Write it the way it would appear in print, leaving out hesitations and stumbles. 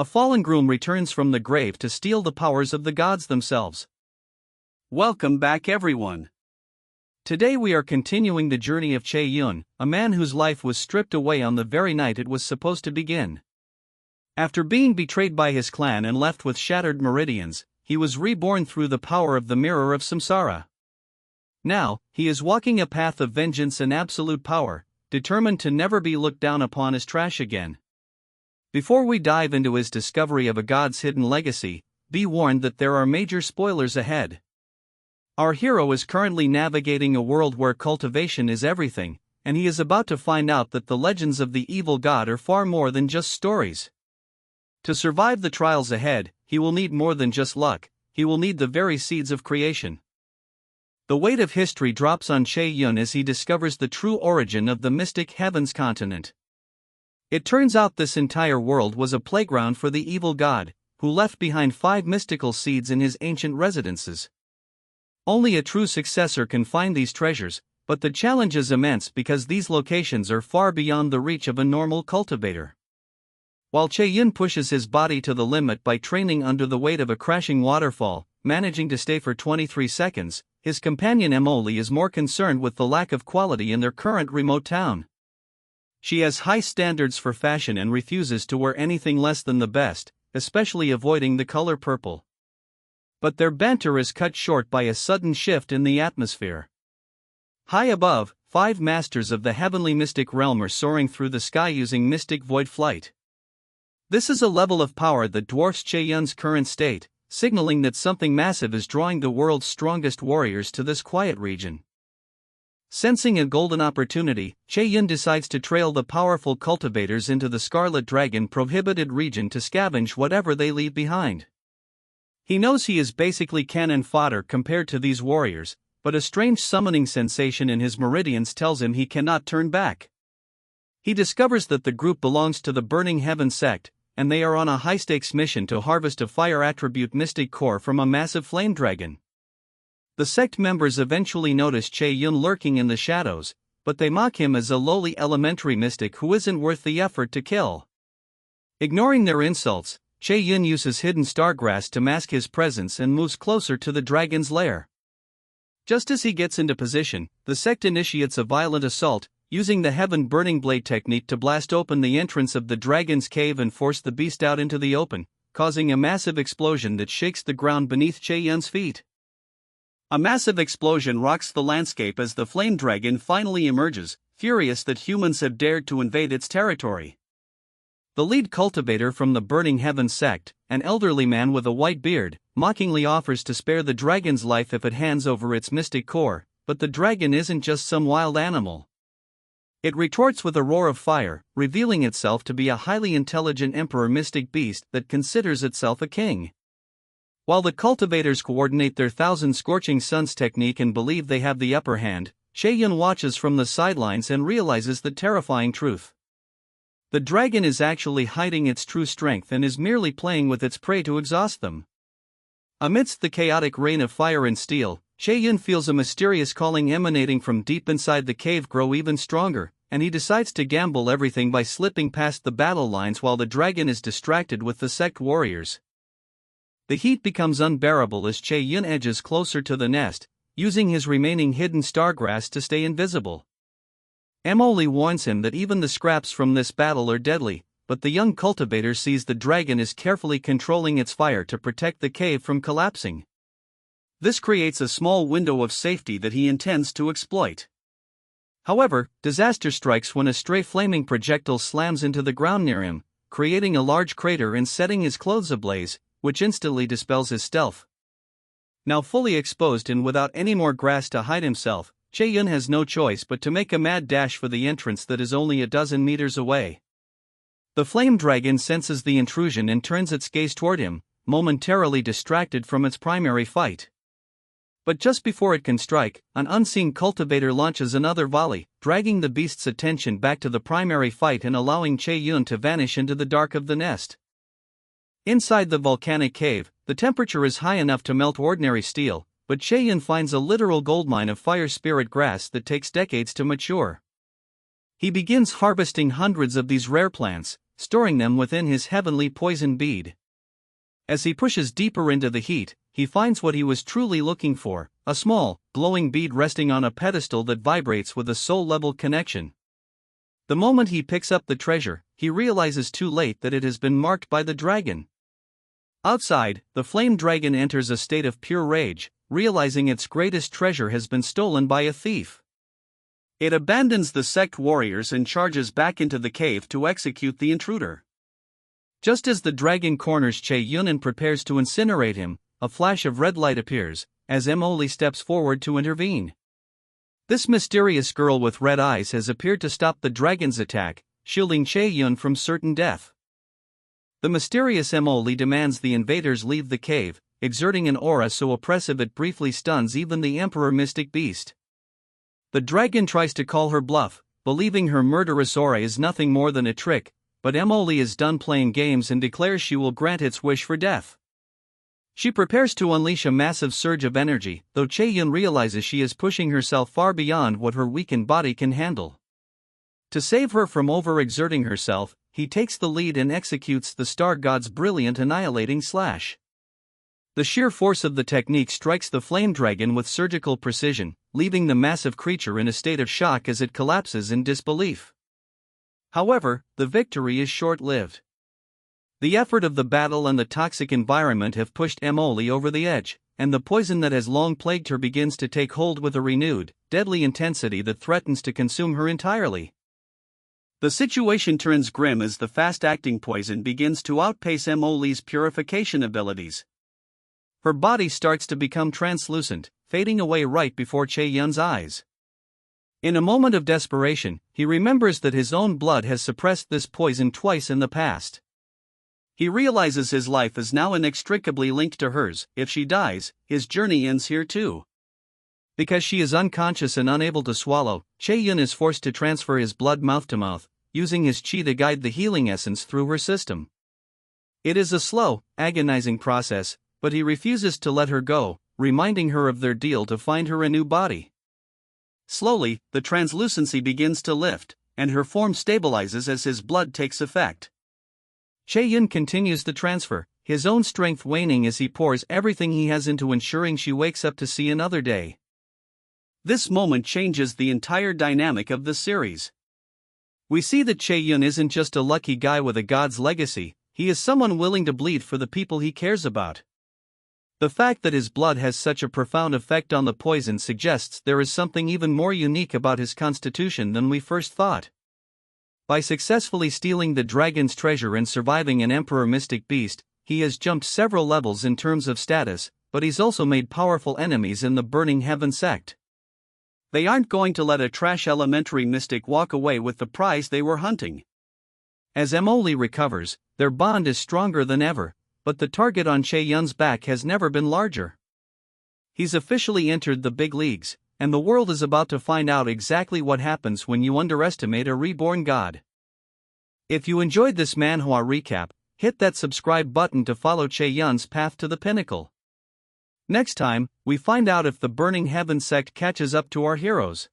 A fallen groom returns from the grave to steal the powers of the gods themselves. Welcome back, everyone. Today we are continuing the journey of Xie Yun, a man whose life was stripped away on the very night it was supposed to begin. After being betrayed by his clan and left with shattered meridians, he was reborn through the power of the mirror of samsara. Now, he is walking a path of vengeance and absolute power, determined to never be looked down upon as trash again. Before we dive into his discovery of a god's hidden legacy, be warned that there are major spoilers ahead. Our hero is currently navigating a world where cultivation is everything, and he is about to find out that the legends of the evil god are far more than just stories. To survive the trials ahead, he will need more than just luck, he will need the very seeds of creation. The weight of history drops on Xie Yun as he discovers the true origin of the mystic Heavens continent. It turns out this entire world was a playground for the evil god, who left behind 5 mystical seeds in his ancient residences. Only a true successor can find these treasures, but the challenge is immense because these locations are far beyond the reach of a normal cultivator. While Xie Yun pushes his body to the limit by training under the weight of a crashing waterfall, managing to stay for 23 seconds, his companion Emily is more concerned with the lack of quality in their current remote town. She has high standards for fashion and refuses to wear anything less than the best, especially avoiding the color purple. But their banter is cut short by a sudden shift in the atmosphere. High above, 5 masters of the heavenly mystic realm are soaring through the sky using mystic void flight. This is a level of power that dwarfs Xie Yun's current state, signaling that something massive is drawing the world's strongest warriors to this quiet region. Sensing a golden opportunity, Xie Yun decides to trail the powerful cultivators into the Scarlet Dragon prohibited region to scavenge whatever they leave behind. He knows he is basically cannon fodder compared to these warriors, but a strange summoning sensation in his meridians tells him he cannot turn back. He discovers that the group belongs to the Burning Heaven sect, and they are on a high-stakes mission to harvest a fire attribute mystic core from a massive flame dragon. The sect members eventually notice Xie Yun lurking in the shadows, but they mock him as a lowly elementary mystic who isn't worth the effort to kill. Ignoring their insults, Xie Yun uses hidden stargrass to mask his presence and moves closer to the dragon's lair. Just as he gets into position, the sect initiates a violent assault, using the Heaven Burning Blade technique to blast open the entrance of the dragon's cave and force the beast out into the open, causing a massive explosion that shakes the ground beneath Xie Yun's feet. A massive explosion rocks the landscape as the flame dragon finally emerges, furious that humans have dared to invade its territory. The lead cultivator from the Burning Heaven sect, an elderly man with a white beard, mockingly offers to spare the dragon's life if it hands over its mystic core, but the dragon isn't just some wild animal. It retorts with a roar of fire, revealing itself to be a highly intelligent emperor mystic beast that considers itself a king. While the cultivators coordinate their Thousand Scorching Suns technique and believe they have the upper hand, Xie Yun watches from the sidelines and realizes the terrifying truth. The dragon is actually hiding its true strength and is merely playing with its prey to exhaust them. Amidst the chaotic rain of fire and steel, Xie Yun feels a mysterious calling emanating from deep inside the cave grow even stronger, and he decides to gamble everything by slipping past the battle lines while the dragon is distracted with the sect warriors. The heat becomes unbearable as Xie Yun edges closer to the nest, using his remaining hidden stargrass to stay invisible. Emily warns him that even the scraps from this battle are deadly, but the young cultivator sees the dragon is carefully controlling its fire to protect the cave from collapsing. This creates a small window of safety that he intends to exploit. However, disaster strikes when a stray flaming projectile slams into the ground near him, creating a large crater and setting his clothes ablaze, which instantly dispels his stealth. Now fully exposed and without any more grass to hide himself, Xie Yun has no choice but to make a mad dash for the entrance that is only a dozen meters away. The flame dragon senses the intrusion and turns its gaze toward him, momentarily distracted from its primary fight. But just before it can strike, an unseen cultivator launches another volley, dragging the beast's attention back to the primary fight and allowing Xie Yun to vanish into the dark of the nest. Inside the volcanic cave, the temperature is high enough to melt ordinary steel, but Xie Yun finds a literal goldmine of fire spirit grass that takes decades to mature. He begins harvesting hundreds of these rare plants, storing them within his heavenly poison bead. As he pushes deeper into the heat, he finds what he was truly looking for, a small, glowing bead resting on a pedestal that vibrates with a soul-level connection. The moment he picks up the treasure, he realizes too late that it has been marked by the dragon. Outside, the flame dragon enters a state of pure rage, realizing its greatest treasure has been stolen by a thief. It abandons the sect warriors and charges back into the cave to execute the intruder. Just as the dragon corners Che Yun and prepares to incinerate him, a flash of red light appears, as Emily steps forward to intervene. This mysterious girl with red eyes has appeared to stop the dragon's attack, shielding Che Yun from certain death. The mysterious Emily demands the invaders leave the cave, exerting an aura so oppressive it briefly stuns even the Emperor Mystic Beast. The dragon tries to call her bluff, believing her murderous aura is nothing more than a trick, but Emily is done playing games and declares she will grant its wish for death. She prepares to unleash a massive surge of energy, though Che Yun realizes she is pushing herself far beyond what her weakened body can handle. To save her from overexerting herself, he takes the lead and executes the Star God's brilliant annihilating slash. The sheer force of the technique strikes the flame dragon with surgical precision, leaving the massive creature in a state of shock as it collapses in disbelief. However, the victory is short-lived. The effort of the battle and the toxic environment have pushed Emily over the edge, and the poison that has long plagued her begins to take hold with a renewed, deadly intensity that threatens to consume her entirely. The situation turns grim as the fast-acting poison begins to outpace Emily's purification abilities. Her body starts to become translucent, fading away right before Che Yun's eyes. In a moment of desperation, he remembers that his own blood has suppressed this poison twice in the past. He realizes his life is now inextricably linked to hers. If she dies, his journey ends here too. Because she is unconscious and unable to swallow, Che Yun is forced to transfer his blood mouth to mouth, using his chi to guide the healing essence through her system. It is a slow, agonizing process, but he refuses to let her go, reminding her of their deal to find her a new body. Slowly, the translucency begins to lift, and her form stabilizes as his blood takes effect. Che Yun continues the transfer, his own strength waning as he pours everything he has into ensuring she wakes up to see another day. This moment changes the entire dynamic of the series. We see that Che Yun isn't just a lucky guy with a god's legacy, he is someone willing to bleed for the people he cares about. The fact that his blood has such a profound effect on the poison suggests there is something even more unique about his constitution than we first thought. By successfully stealing the dragon's treasure and surviving an Emperor Mystic Beast, he has jumped several levels in terms of status, but he's also made powerful enemies in the Burning Heaven sect. They aren't going to let a trash elementary mystic walk away with the prize they were hunting. As Emily recovers, their bond is stronger than ever, but the target on Che Yun's back has never been larger. He's officially entered the big leagues, and the world is about to find out exactly what happens when you underestimate a reborn god. If you enjoyed this manhua recap, hit that subscribe button to follow Che Yun's path to the pinnacle. Next time, we find out if the Burning Heaven sect catches up to our heroes.